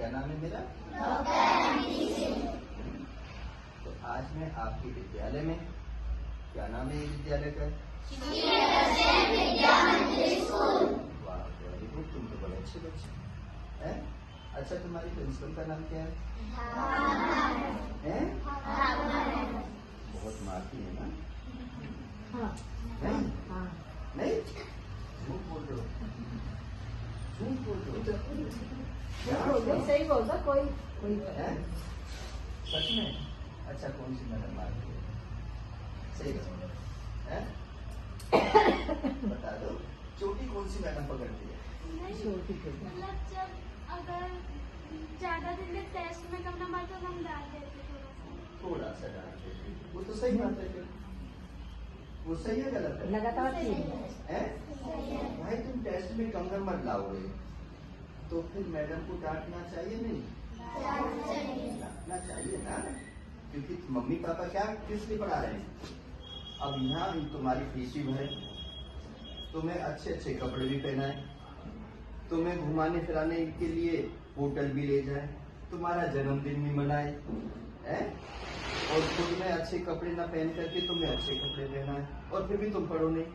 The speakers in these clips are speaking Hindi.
क्या नाम है मेरा? तो आज मैं आपके विद्यालय में, क्या नाम है ये विद्यालय का? वाह, वेरी गुड, तुम तो बड़े अच्छे बच्चे हैं। अच्छा, तुम्हारी प्रिंसिपल का नाम क्या है? बहुत मारती है ना? नहीं, झूठ बोल रहे हो, झूठ बोल रहे हो। सही बोलता कोई है? सच में? अच्छा, कौन सी मैडम मारती है? सही है? बता दो, चोटी कौन सी मैडम पकड़ती है? मतलब जब अगर ज्यादा दिन तक टेस्ट में कम नंबर तो हम डाल देते थोड़ा सा डाल देते, वो तो सही बात है। फिर वो सही है गलत है? लगातार है? भाई तुम टेस्ट में कम नंबर लाओगे तो फिर मैडम को डांटना चाहिए नहीं? डांटना चाहिए ना, क्योंकि मम्मी पापा क्या किस लिए पढ़ा रहे हैं? अब यहाँ तुम्हारी फीस भी भरे, तुम्हें अच्छे अच्छे कपड़े भी पहनाए, तुम्हें घुमाने फिराने के लिए होटल भी ले जाए, तुम्हारा जन्मदिन भी मनाए, है? और खुद में अच्छे कपड़े ना पहन करके तुम्हें अच्छे कपड़े पहनाए, और फिर भी तुम पढ़ो नहीं,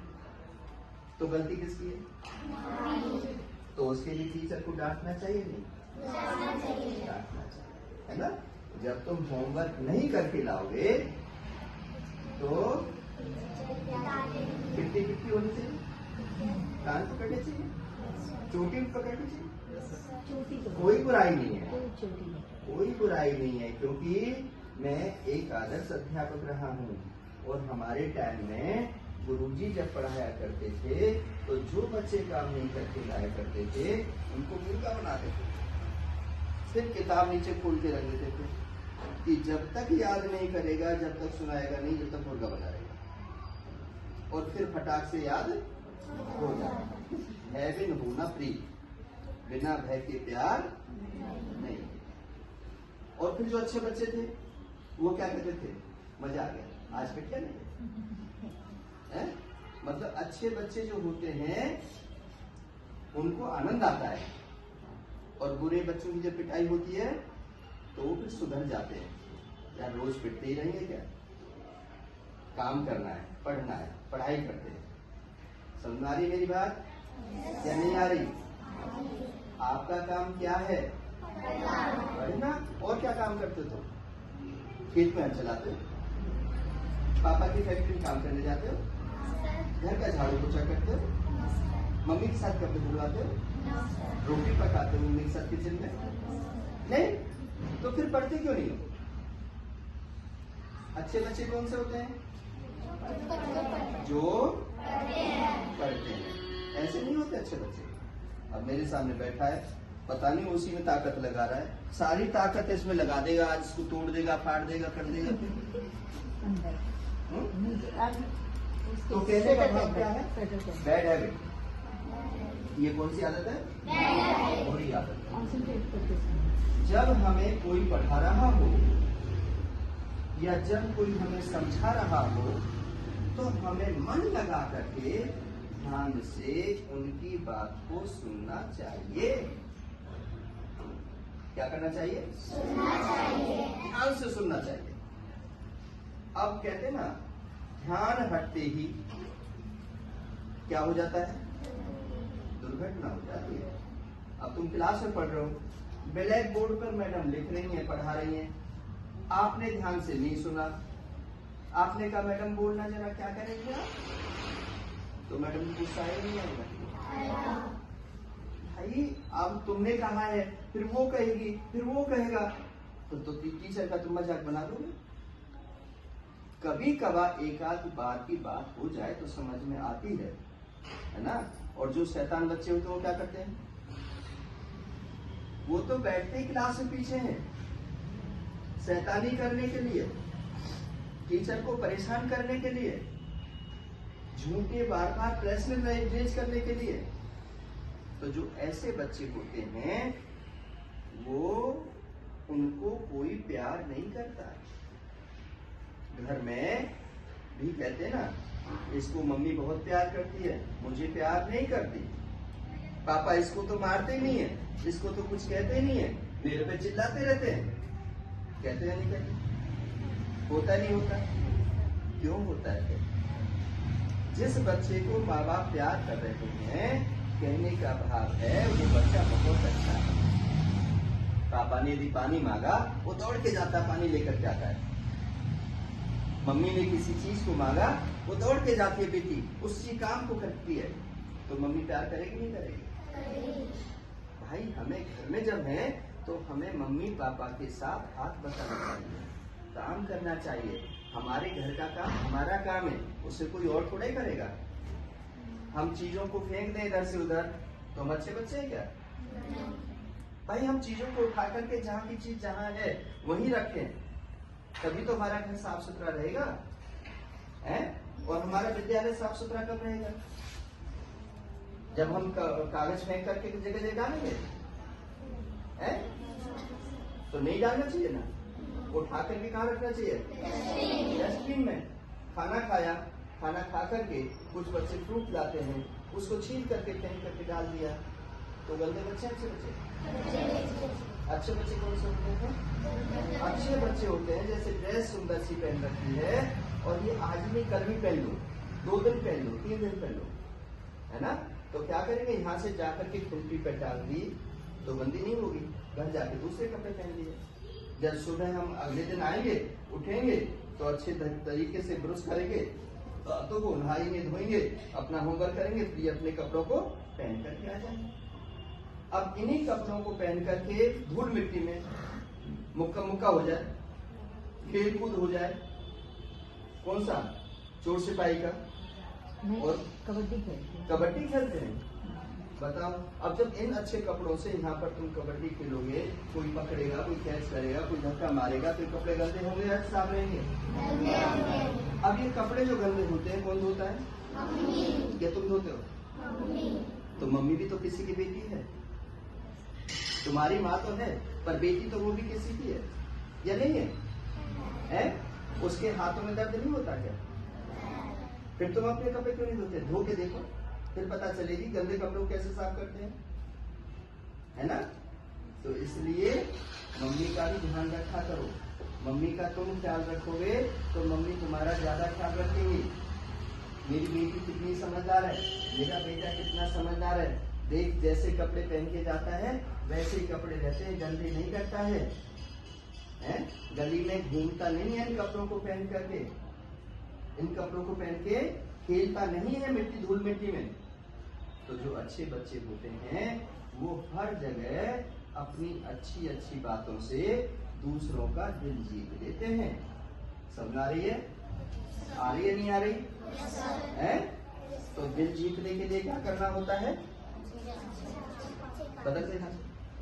तो गलती किसकी है? तो उसके लिए टीचर को डांटना चाहिए नहीं? डांटना चाहिए, है ना? जब तुम होमवर्क नहीं करके लाओगे तो कितनी कितनी होनी चाहिए? कान पकड़नी चाहिए, चोटी पकड़नी चाहिए। कोई बुराई नहीं है, कोई बुराई नहीं है, क्योंकि मैं एक आदर्श अध्यापक रहा हूँ और हमारे टाइम में गुरुजी जब पढ़ाया करते थे तो जो बच्चे काम नहीं करके लाया करते थे उनको मुर्गा बनाते थे, सिर्फ किताब नीचे खोल के रख देते थे कि जब तक याद नहीं करेगा, जब तक सुनाएगा नहीं, जब तक मुर्गा बना रहेगा, और फिर फटाक से याद हो जाएगा। हैविन होना प्री, बिना भय के प्यार नहीं। और फिर जो अच्छे बच्चे थे वो क्या कहते थे? मजा आ गया, आज पे क्या नहीं है? मतलब अच्छे बच्चे जो होते हैं उनको आनंद आता है, और बुरे बच्चों की जब पिटाई होती है तो वो फिर सुधर जाते हैं। यार रोज पिटते ही रहेंगे क्या? काम करना है, पढ़ना है, पढ़ाई करते हैं। समझ आ रही मेरी बात या नहीं आ रही? आपका काम क्या है? पढ़ना। और क्या काम करते हो? खेत में चलाते हो, पापा की फैक्ट्री में काम करने जाते हो, घर का झाड़ू पोछा करते हो, मम्मी के साथ कपड़े धुलवाते हो, रोटी पकाते हो मम्मी के साथ किचन में, नहीं? तो फिर पढ़ते क्यों नहीं हो? अच्छे बच्चे कौन से होते हैं? जो पढ़ते हैं। ऐसे नहीं होते अच्छे बच्चे। अब मेरे सामने बैठा है, पता नहीं उसी में ताकत लगा रहा है, सारी ताकत इसमें लगा देगा, आज इसको तोड़ देगा, फाड़ देगा, कर देगा। तो कहने का भाव क्या है? Bad habit. ये कौन सी आदत है? बुरी आदत। जब हमें कोई पढ़ा रहा हो या जब कोई हमें समझा रहा हो तो हमें मन लगा करके ध्यान से उनकी बात को सुनना चाहिए। क्या करना चाहिए? सुनना चाहिए, ध्यान से सुनना चाहिए। अब कहते ना, ध्यान हटते ही क्या हो जाता है? दुर्घटना हो जाती है। अब तुम क्लास में पढ़ रहे हो, ब्लैक बोर्ड पर मैडम लिख रही हैं, पढ़ा रही हैं, आपने ध्यान से नहीं सुना, आपने कहा मैडम बोलना जरा, क्या करेंगे आप? तो मैडम को गुस्सा आएगा नहीं आएगा? भाई अब तुमने कहा है, फिर वो कहेगी, फिर वो कहेगा, तो टीचर का तुम मजाक बना दोगे। कभी कभार एक आध बार की बात हो जाए तो समझ में आती है ना? और जो शैतान बच्चे होते हैं वो क्या करते हैं? वो तो बैठते ही क्लास में पीछे हैं, शैतानी करने के लिए, टीचर को परेशान करने के लिए, झूठे बार बार प्रश्न रेज करने के लिए। तो जो ऐसे बच्चे होते हैं वो उनको कोई प्यार नहीं करता। घर में भी कहते हैं ना, इसको मम्मी बहुत प्यार करती है, मुझे प्यार नहीं करती। पापा इसको तो मारते ही नहीं है, इसको तो कुछ कहते ही नहीं है, मेरे पे चिल्लाते रहते हैं। कहते हैं नहीं कहते? होता नहीं होता? क्यों होता है? जिस बच्चे को माँ बाप प्यार कर रहे हैं, कहने का भाव है वो बच्चा बहुत अच्छा है। पापा ने यदि पानी मांगा, वो दौड़ के जाता पानी लेकर जाता है। मम्मी ने किसी चीज को मांगा, वो दौड़ के जाती है बेटी, उसी काम को करती है। तो मम्मी प्यार करेगी नहीं करेगी? भाई हमें घर में जब है तो हमें मम्मी पापा के साथ हाथ बटाना चाहिए, काम करना चाहिए। हमारे घर का काम हमारा काम है, उसे कोई और थोड़ा ही करेगा। हम चीजों को फेंक दें इधर से उधर तो हम अच्छे बच्चे हैं क्या? भाई हम चीजों को उठा करके जहाँ की चीज जहाँ है वहीं रखें, तभी तो हमारा घर साफ सुथरा रहेगा, है? और हमारा विद्यालय साफ सुथरा कब रहेगा? जब हम कागज फेंक करके जगह जगह डालेंगे, है? तो नहीं डालना चाहिए ना, उठा करके कहाँ रखना चाहिए? डस्टबिन में। खाना खाया, खाना खा करके कुछ बच्चे फ्रूट लाते हैं, उसको छील करके फेंक करके डाल दिया, तो गंदे बच्चे अच्छे बच्चे? अच्छे बच्चे कौन से होते हैं? अच्छे बच्चे होते हैं जैसे ड्रेस सुंदर सी पहन रखी है, और ये आज नहीं कल भी पहन लो, 2 दिन पहन लो, 3 दिन पहन लो, है ना? तो क्या करेंगे, यहाँ से जाकर के खुरपी पे डाल दी तो गंदी नहीं होगी, घर जाके दूसरे कपड़े पहन लिए। जब सुबह हम अगले दिन आएंगे, उठेंगे तो अच्छे तरीके से ब्रश करेंगे, दांतों को नहाएंगे धोएंगे, अपना होमवर्क करेंगे, फिर अपने कपड़ों को पहन करके आ जाएंगे। अब इन्हीं कपड़ों को पहन करके धूल मिट्टी में मुक्का मुक्का हो जाए, खेल कूद हो जाए, कौन सा? चोर सिपाही का, और कबड्डी खेलते हैं। बताओ, अब जब इन अच्छे कपड़ों से यहाँ पर तुम कबड्डी खेलोगे, कोई पकड़ेगा, कोई कैच करेगा, कोई धक्का मारेगा, तो कपड़े गंदे होंगे या साफ रहेंगे? अब ये कपड़े जो गंदे होते हैं कौन धोता है? क्या तुम धोते हो? तो मम्मी भी तो किसी की बेटी है, तुम्हारी माँ तो है, पर बेटी तो वो भी किसी की है या नहीं है? उसके हाथों में दर्द नहीं होता क्या? फिर तुम अपने कपड़े क्यों नहीं धोते? धो के देखो, फिर पता चलेगी गंदे कपड़ों को कैसे साफ करते हैं, है ना? तो इसलिए मम्मी का भी ध्यान रखा करो। मम्मी का तुम ख्याल रखोगे तो मम्मी तुम्हारा ज्यादा ख्याल रखेंगी। मेरी बेटी कितनी समझदार है, मेरा बेटा कितना समझदार है, देख जैसे कपड़े पहन के जाता है वैसे ही कपड़े रहते हैं, गंदे नहीं करता है, हैं? गली में घूमता नहीं है इन कपड़ों को पहन करके, इन कपड़ों को पहन के खेलता नहीं है मिट्टी धूल मिट्टी में। तो जो अच्छे बच्चे होते हैं वो हर जगह अपनी अच्छी अच्छी बातों से दूसरों का दिल जीत लेते हैं। समझ आ रही है? आ रही है नहीं आ रही? है? तो दिल जीतने के लिए क्या करना होता है? बदल देना।